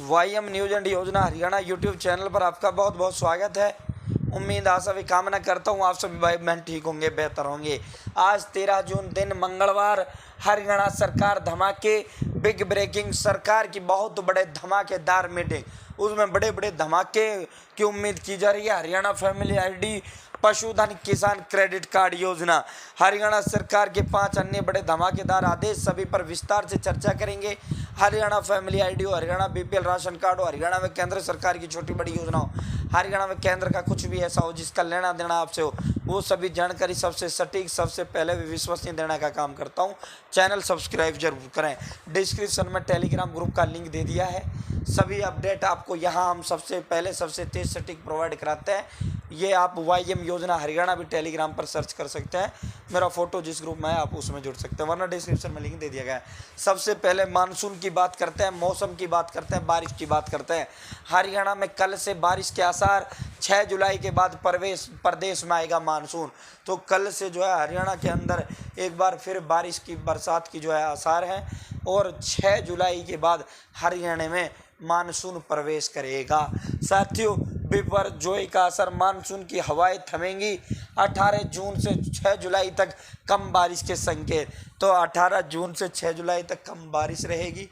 वाईएम news and योजना Haryana YouTube channel पर आपका बहुत बहुत स्वागत है। उम्मीद आशा भी कामना करता हूँ आप सभी भाई बहन ठीक होंगे, बेहतर होंगे। आज 13 जून दिन मंगलवार, हरियाणा सरकार धमाके, बिग ब्रेकिंग, सरकार की बहुत बड़े धमाकेदार मीटिंग, उसमें बड़े बड़े धमाके की उम्मीद की जा रही है। हरियाणा फैमिली आईडी, पशुधन किसान क्रेडिट कार्ड योजना, हरियाणा सरकार के 5 अन्य बड़े धमाकेदार आदेश, सभी पर विस्तार से चर्चा करेंगे। हरियाणा फैमिली आईडी हो, हरियाणा बीपीएल राशन कार्ड हो, हरियाणा में केंद्र सरकार की छोटी बड़ी योजना हो, हरियाणा में केंद्र का कुछ भी ऐसा हो जिसका लेना देना आपसे हो, वो सभी जानकारी सबसे सटीक, सबसे पहले विश्वसनीय देने का काम करता हूँ। चैनल सब्सक्राइब जरूर करें। डिस्क्रिप्शन में टेलीग्राम ग्रुप का लिंक दे दिया है। सभी अपडेट आपको यहाँ हम सबसे पहले सबसे तेज सटीक प्रोवाइड कराते हैं। ये आप वाईएम योजना हरियाणा भी टेलीग्राम पर सर्च कर सकते हैं। मेरा फोटो जिस ग्रुप में है आप उसमें जुड़ सकते हैं, वरना डिस्क्रिप्शन में लिंक दे दिया गया है। सबसे पहले मानसून की बात करते हैं, मौसम की बात करते हैं, बारिश की बात करते हैं। हरियाणा में कल से बारिश के आसार, 6 जुलाई के बाद प्रदेश में आएगा मानसून। तो कल से जो है हरियाणा के अंदर एक बार फिर बारिश की, बरसात की जो है आसार हैं और 6 जुलाई के बाद हरियाणा में मानसून प्रवेश करेगा। साथियों, बिपरजोई का असर, मानसून की हवाएं थमेंगी। 18 जून से 6 जुलाई तक कम बारिश के संकेत। तो 18 जून से 6 जुलाई तक कम बारिश रहेगी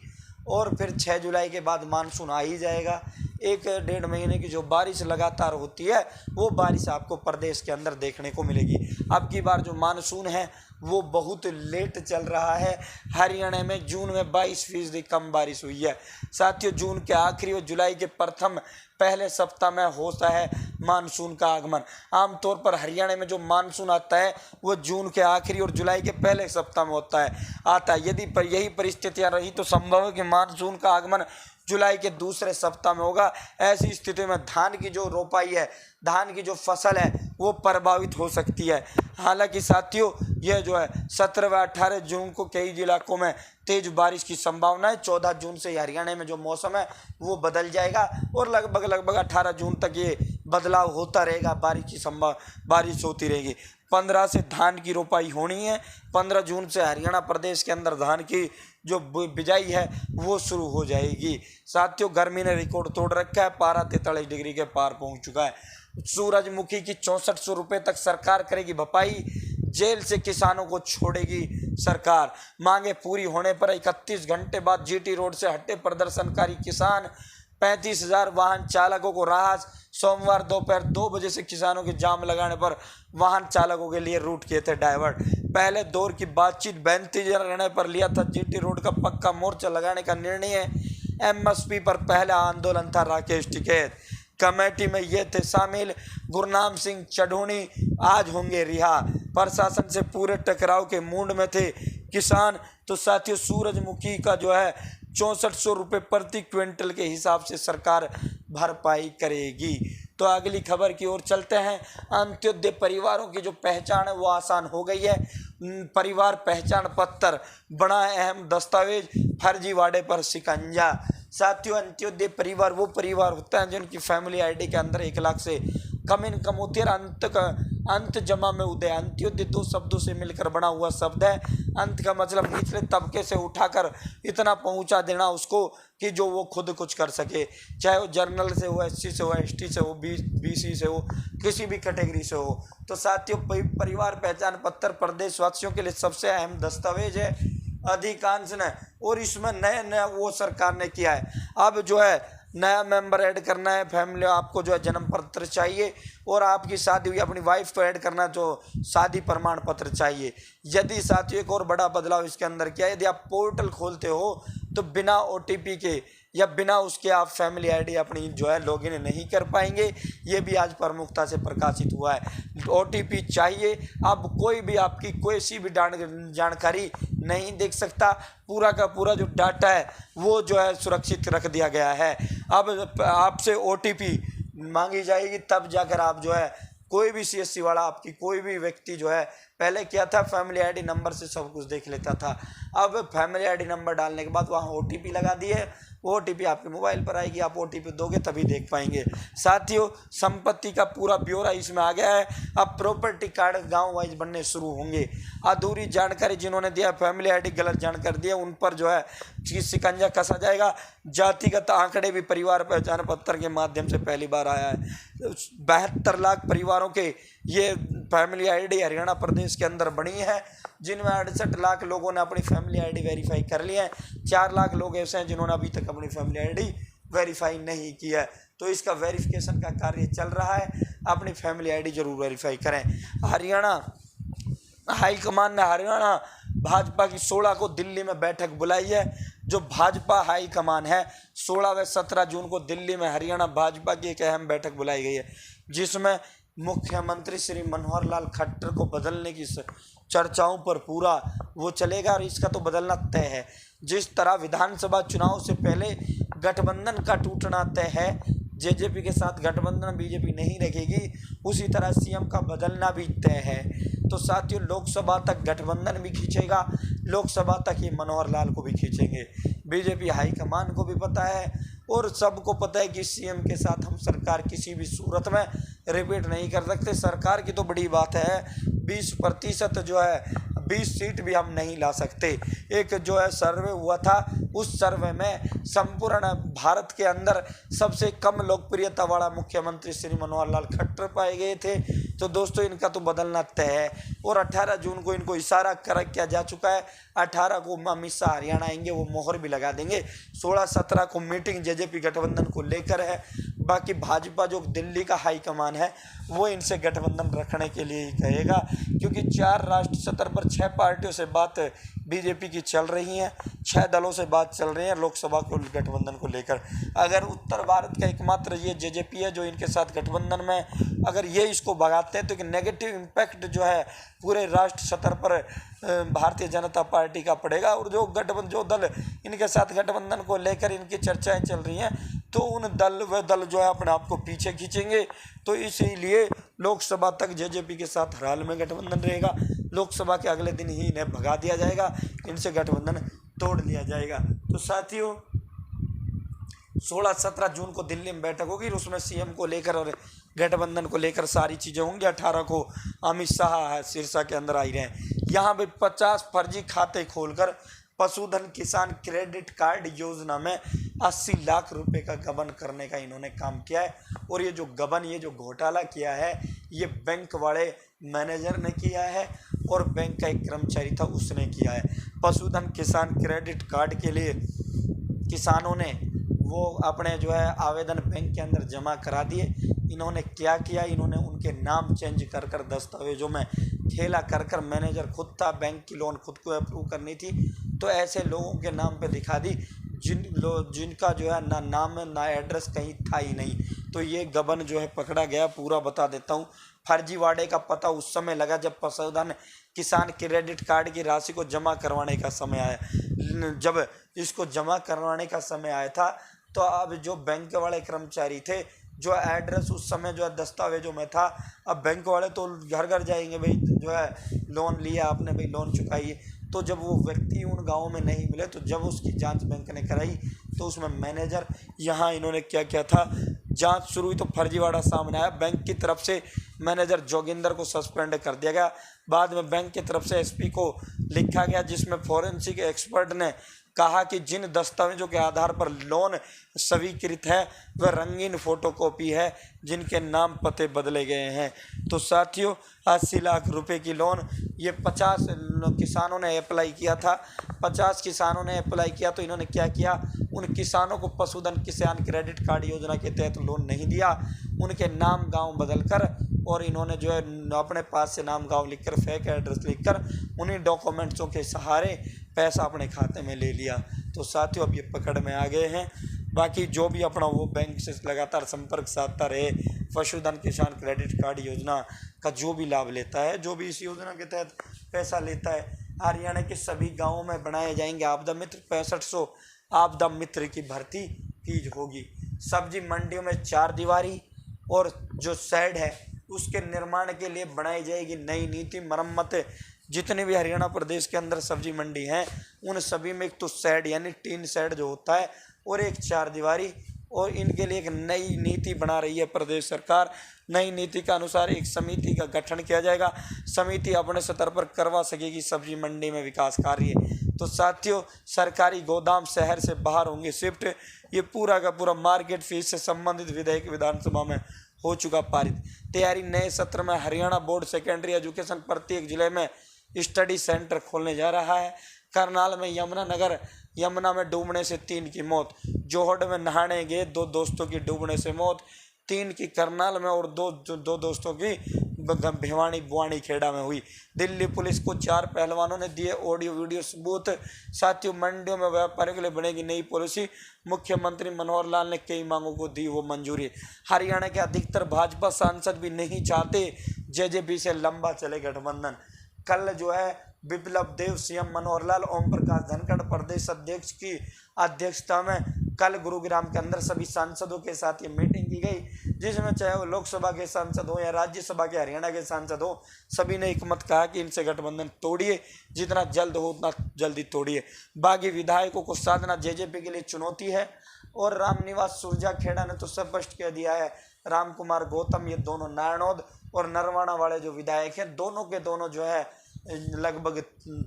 और फिर 6 जुलाई के बाद मानसून आ ही जाएगा। 1-1.5 महीने की जो बारिश लगातार होती है वो बारिश आपको प्रदेश के अंदर देखने को मिलेगी। अब की बार जो मानसून है वो बहुत लेट चल रहा है। हरियाणा में जून में 22% कम बारिश हुई है। साथियों, जून के आखिरी और जुलाई के प्रथम पहले सप्ताह में होता है मानसून का आगमन। आमतौर पर हरियाणा में जो मानसून आता है वो जून के आखिरी और जुलाई के पहले सप्ताह में आता है। यदि यही परिस्थितियां रही तो संभव है कि मानसून का आगमन जुलाई के दूसरे सप्ताह में होगा। ऐसी स्थिति में धान की जो रोपाई है, धान की जो फसल है वो प्रभावित हो सकती है। हालांकि साथियों, यह जो है 17 व 18 जून को कई इलाकों में तेज बारिश की संभावना है। 14 जून से हरियाणा में जो मौसम है वो बदल जाएगा और लगभग 18 जून तक ये बदलाव होता रहेगा। बारिश होती रहेगी। 15 से धान की रोपाई होनी है। 15 जून से हरियाणा प्रदेश के अंदर धान की जो बिजाई है वो शुरू हो जाएगी। साथियों, गर्मी ने रिकॉर्ड तोड़ रखा है। पारा 43 डिग्री के पार पहुंच चुका है। सूरजमुखी की 6400 रुपये तक सरकार करेगी भरपाई। जेल से किसानों को छोड़ेगी सरकार। मांगे पूरी होने पर 31 घंटे बाद जीटी रोड से हटे प्रदर्शनकारी किसान। 35,000 वाहन चालकों को राहत। सोमवार दोपहर 2 बजे से किसानों के जाम लगाने पर वाहन चालकों के लिए रूट किए थे डाइवर्ट। पहले दौर की बातचीत 32 रहने पर लिया था जीटी रोड का पक्का मोर्चा लगाने का निर्णय है। एमएसपी पर पहला आंदोलन था राकेश टिकैत। कमेटी में ये थे शामिल गुरनाम सिंह चढ़ूनी, आज होंगे रिहा। प्रशासन से पूरे टकराव के मूड में थे किसान। तो साथियों, सूरजमुखी का जो है 6400 रुपये प्रति क्विंटल के हिसाब से सरकार भरपाई करेगी। तो अगली खबर की ओर चलते हैं। अंत्योदय परिवारों की जो पहचान है वो आसान हो गई है। परिवार पहचान पत्र बड़ा अहम दस्तावेज, फर्जीवाड़े पर शिकंजा। साथियों, अंत्योदय परिवार वो परिवार होता है जिनकी फैमिली आईडी के अंदर 1 लाख से कम होती है। अंत जमा में उदय। अंत्योदय 2 शब्दों से मिलकर बना हुआ शब्द है। अंत का मतलब निचले तबके से उठाकर इतना पहुंचा देना उसको कि जो वो खुद कुछ कर सके, चाहे वो जर्नल से हो, एससी से हो, एसटी से हो, बीसी से हो, किसी भी कैटेगरी से हो। तो साथियों, परिवार पहचान पत्र प्रदेशवासियों के लिए सबसे अहम दस्तावेज है अधिकांश ने, और इसमें नया वो सरकार ने किया है। अब जो है नया मेंबर ऐड करना है फैमिली, आपको जो है जन्म पत्र चाहिए, और आपकी शादी हुई अपनी वाइफ को ऐड करना जो शादी प्रमाण पत्र चाहिए। यदि साथियों, एक और बड़ा बदलाव इसके अंदर किया है, यदि आप पोर्टल खोलते हो तो बिना ओटीपी के या बिना उसके आप फैमिली आईडी अपनी जो है लॉगिन नहीं कर पाएंगे। ये भी आज प्रमुखता से प्रकाशित हुआ है। ओटीपी चाहिए। अब कोई भी आपकी कोई सी भी जानकारी नहीं देख सकता। पूरा का पूरा जो डाटा है वो जो है सुरक्षित रख दिया गया है। अब आपसे ओटीपी मांगी जाएगी, तब जाकर आप जो है कोई भी सीएससी वाला, आपकी कोई भी व्यक्ति जो है पहले क्या था, फैमिली आईडी नंबर से सब कुछ देख लेता था। अब फैमिली आईडी नंबर डालने के बाद वहाँ ओटीपी लगा दिए, वो ओटीपी आपके मोबाइल पर आएगी, आप ओटीपी दोगे तभी देख पाएंगे। साथियों, संपत्ति का पूरा ब्यौरा इसमें आ गया है। अब प्रॉपर्टी कार्ड गांव वाइज बनने शुरू होंगे। अधूरी जानकारी जिन्होंने दिया, फैमिली आईडी गलत जानकारी दिया, उन पर जो है शिकंजा कसा जाएगा। जातिगत आंकड़े भी परिवार पहचान पत्र के माध्यम से पहली बार आया है। 72 लाख परिवारों के ये फैमिली आईडी हरियाणा प्रदेश के अंदर बनी है, जिनमें 68 लाख लोगों ने अपनी फैमिली आईडी वेरीफाई कर ली है। 4 लाख लोग ऐसे हैं जिन्होंने अभी तक अपनी फैमिली आईडी वेरीफाई नहीं की है। तो इसका वेरिफिकेशन का कार्य चल रहा है, अपनी फैमिली आईडी जरूर वेरीफाई करें। हरियाणा हाईकमान ने हरियाणा भाजपा की 16 को दिल्ली में बैठक बुलाई है। जो भाजपा हाईकमान है, 16 व 17 जून को दिल्ली में हरियाणा भाजपा की एक अहम बैठक बुलाई गई है, जिसमें मुख्यमंत्री श्री मनोहर लाल खट्टर को बदलने की चर्चाओं पर पूरा वो चलेगा और इसका तो बदलना तय है। जिस तरह विधानसभा चुनाव से पहले गठबंधन का टूटना तय है, जेजेपी के साथ गठबंधन बीजेपी नहीं रखेगी, उसी तरह सीएम का बदलना भी तय है। तो साथियों, लोकसभा तक गठबंधन भी खींचेगा, लोकसभा तक ये मनोहर लाल को भी खींचेंगे। बीजेपी हाईकमान को भी पता है और सबको पता है कि सीएम के साथ हम सरकार किसी भी सूरत में रिपीट नहीं कर सकते। सरकार की तो बड़ी बात है, 20% जो है 20 सीट भी हम नहीं ला सकते। एक जो है सर्वे हुआ था, उस सर्वे में संपूर्ण भारत के अंदर सबसे कम लोकप्रियता वाला मुख्यमंत्री श्री मनोहर लाल खट्टर पाए गए थे। तो दोस्तों, इनका तो बदलना तय है और 18 जून को इनको इशारा कर किया जा चुका है। 18 को अमित शाह हरियाणा आएंगे, वो मोहर भी लगा देंगे। 16-17 को मीटिंग जेजेपी गठबंधन को लेकर है। बाकी भाजपा जो दिल्ली का हाईकमान है, वो इनसे गठबंधन रखने के लिए ही कहेगा, क्योंकि 4 राष्ट्रीय स्तर पर 6 पार्टियों से बात बीजेपी की चल रही है, 6 दलों से बात चल रही है लोकसभा को गठबंधन को लेकर। अगर उत्तर भारत का एकमात्र ये जेजेपी है जो इनके साथ गठबंधन में, अगर ये इसको भगाते हैं तो एक नेगेटिव इम्पैक्ट जो है पूरे राष्ट्र स्तर पर भारतीय जनता पार्टी का पड़ेगा। और जो दल इनके साथ गठबंधन को लेकर इनकी चर्चाएं चल रही हैं, तो उन दल जो है अपने आप को पीछे खींचेंगे। तो इसीलिए लोकसभा तक जेजेपी के साथ हर हाल में गठबंधन रहेगा। लोकसभा के अगले दिन ही इन्हें भगा दिया जाएगा, इनसे गठबंधन तोड़ लिया जाएगा। तो साथियों, 16-17 जून को दिल्ली में बैठक होगी, उसमें सीएम को लेकर और गठबंधन को लेकर सारी चीज़ें होंगी। 18 को अमित शाह सिरसा के अंदर आई रहे हैं। यहाँ पे 50 फर्जी खाते खोलकर पशुधन किसान क्रेडिट कार्ड योजना में 80 लाख रुपए का गबन करने का इन्होंने काम किया है। और ये जो घोटाला किया है, ये बैंक वाले मैनेजर ने किया है और बैंक का एक कर्मचारी था उसने किया है। पशुधन किसान क्रेडिट कार्ड के लिए किसानों ने वो अपने जो है आवेदन बैंक के अंदर जमा करा दिए। इन्होंने क्या किया, इन्होंने उनके नाम चेंज कर दस्तावेजों में खेला कर मैनेजर खुद था, बैंक की लोन खुद को अप्रूव करनी थी, तो ऐसे लोगों के नाम पे दिखा दी जिनका जो है ना नाम ना एड्रेस कहीं था ही नहीं। तो ये गबन जो है पकड़ा गया। पूरा बता देता हूँ। फर्जीवाड़े का पता उस समय लगा जब पशुधन किसान क्रेडिट कार्ड की राशि को जमा करवाने का समय आया। जब इसको जमा करवाने का समय आया था, तो अब जो बैंक वाले कर्मचारी थे, जो एड्रेस उस समय जो है दस्तावेजों में था, अब बैंक वाले तो घर जाएंगे, भाई जो है लोन लिया आपने, भाई लोन चुकाइए। तो जब वो व्यक्ति उन गाँव में नहीं मिले, तो जब उसकी जांच बैंक ने कराई, तो उसमें मैनेजर यहाँ इन्होंने क्या किया था, जांच शुरू हुई तो फर्जीवाड़ा सामने आया। बैंक की तरफ से मैनेजर जोगिंदर को सस्पेंड कर दिया गया। बाद में बैंक की तरफ से एसपी को लिखा गया, जिसमें फॉरेंसिक एक्सपर्ट ने कहा कि जिन दस्तावेजों के आधार पर लोन स्वीकृत है वह रंगीन फोटोकॉपी है, जिनके नाम पते बदले गए हैं। तो साथियों, 80 लाख रुपए की लोन ये 50 किसानों ने अप्लाई किया था। 50 किसानों ने अप्लाई किया, तो इन्होंने क्या किया, उन किसानों को पशुधन किसान क्रेडिट कार्ड योजना के तहत लोन नहीं दिया, उनके नाम गांव बदलकर और इन्होंने जो है अपने पास से नाम गांव लिखकर, फेक एड्रेस लिखकर, उन्हीं डॉक्यूमेंट्सों के सहारे पैसा अपने खाते में ले लिया। तो साथियों, अब ये पकड़ में आ गए हैं। बाकी जो भी अपना वो बैंक से लगातार संपर्क साधता रहे, पशुधन किसान क्रेडिट कार्ड योजना का जो भी लाभ लेता है, जो भी इस योजना के तहत पैसा लेता है, हरियाणा के सभी गाँवों में बनाए जाएंगे आपदा मित्र। 6500 आपदा मित्र की भर्ती की होगी। सब्जी मंडियों में 4 दीवारी और जो शेड है उसके निर्माण के लिए बनाई जाएगी नई नीति मरम्मत। जितने भी हरियाणा प्रदेश के अंदर सब्जी मंडी हैं उन सभी में एक तो शेड यानी टीन शेड जो होता है और एक चारदीवारी, और इनके लिए एक नई नीति बना रही है प्रदेश सरकार। नई नीति के अनुसार एक समिति का गठन किया जाएगा। समिति अपने स्तर पर करवा सकेगी सब्जी मंडी में विकास कार्य। तो साथियों, सरकारी गोदाम शहर से बाहर होंगे शिफ्ट। ये पूरा का पूरा मार्केट फीस से संबंधित विधेयक विधानसभा में हो चुका पारित। तैयारी नए सत्र में हरियाणा बोर्ड सेकेंडरी एजुकेशन प्रत्येक जिले में स्टडी सेंटर खोलने जा रहा है। करनाल में यमुना में डूबने से 3 की मौत। जोहड़ में नहाने गए 2 दोस्तों की डूबने से मौत, 3 की करनाल में और दो दोस्तों की भिवानी बुआनी खेड़ा में हुई। दिल्ली पुलिस को 4 पहलवानों ने दिए ऑडियो वीडियो सबूत। साथियों, मंडियों में व्यापारियों के लिए बनेगी नई पॉलिसी। मुख्यमंत्री मनोहर लाल ने कई मांगों को दी वो मंजूरी। हरियाणा के अधिकतर भाजपा सांसद भी नहीं चाहते जेजेपी से लंबा चले गठबंधन। कल जो है बिप्लब देव, सीएम मनोहर लाल, ओम प्रकाश धनखड़ प्रदेश अध्यक्ष की अध्यक्षता में कल गुरुग्राम के अंदर सभी सांसदों के साथ ये मीटिंग की गई, जिसमें चाहे वो लोकसभा के सांसद हो या राज्यसभा के हरियाणा के सांसद हो, सभी ने एक मत कहा कि इनसे गठबंधन तोड़िए, जितना जल्द हो उतना जल्दी तोड़िए। बागी विधायकों को साधना जेजेपी के लिए चुनौती है। और रामनिवास सुरजा खेड़ा ने तो स्पष्ट कह दिया है, राम कुमार गौतम ये दोनों नारनौद और नरवाना वाले जो विधायक हैं दोनों के दोनों जो है लगभग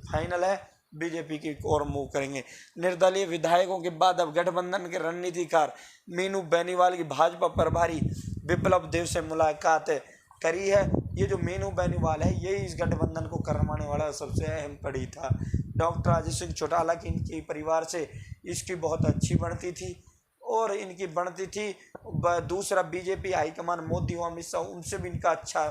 फाइनल है, बीजेपी की ओर मूव करेंगे। निर्दलीय विधायकों के बाद अब गठबंधन के रणनीतिकार मीनू बेनीवाल की भाजपा प्रभारी बिप्लब देव से मुलाकात करी है। ये जो मीनू बेनीवाल है यही इस गठबंधन को करवाने वाला सबसे अहम कड़ी था। डॉक्टर राजेश सिंह चौटाला की इनके परिवार से इसकी बहुत अच्छी बनती थी और इनकी बनती थी। दूसरा, बीजेपी हाईकमान मोदी और अमित शाह उनसे भी इनका अच्छा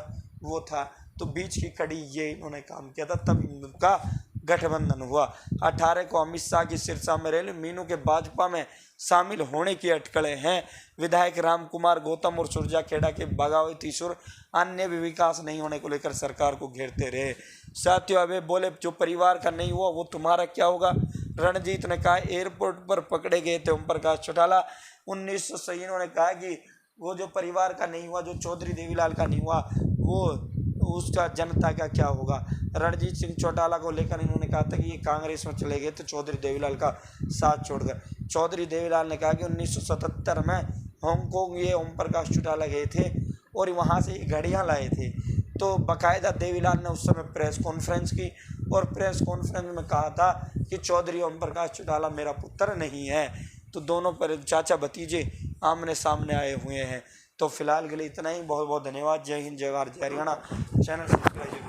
वो था, तो बीच की कड़ी ये इन्होंने काम किया था, तब इनका गठबंधन हुआ। 18 को अमित शाह की सिरसा में रैली। मीनू के भाजपा में शामिल होने की अटकलें हैं। विधायक राम कुमार गौतम और सुरजा खेड़ा के बगावती सुर अन्य भी विकास नहीं होने को लेकर सरकार को घेरते रहे। साथियों, अबे बोले जो परिवार का नहीं हुआ वो तुम्हारा क्या होगा। रणजीत ने कहा, एयरपोर्ट पर पकड़े गए थे ओम प्रकाश चौटाला। 1900 इन्होंने कहा कि वो जो परिवार का नहीं हुआ, जो चौधरी देवीलाल का नहीं हुआ, वो उसका जनता का क्या होगा। रणजीत सिंह चौटाला को लेकर इन्होंने कहा था कि ये कांग्रेस में चले गए थे चौधरी देवीलाल का साथ छोड़कर। चौधरी देवीलाल ने कहा कि 1977 में हांगकांग ये ओम प्रकाश चौटाला गए थे और वहाँ से घड़ियाँ लाए थे। तो बाकायदा देवीलाल ने उस समय प्रेस कॉन्फ्रेंस की और प्रेस कॉन्फ्रेंस में कहा था कि चौधरी ओम प्रकाश चौटाला मेरा पुत्र नहीं है। तो दोनों पर चाचा भतीजे आमने सामने आए हुए हैं। तो फिलहाल के लिए इतना ही। बहुत बहुत धन्यवाद। जय हिंद, जय भारत, जय हरियाणा। Channel subscribe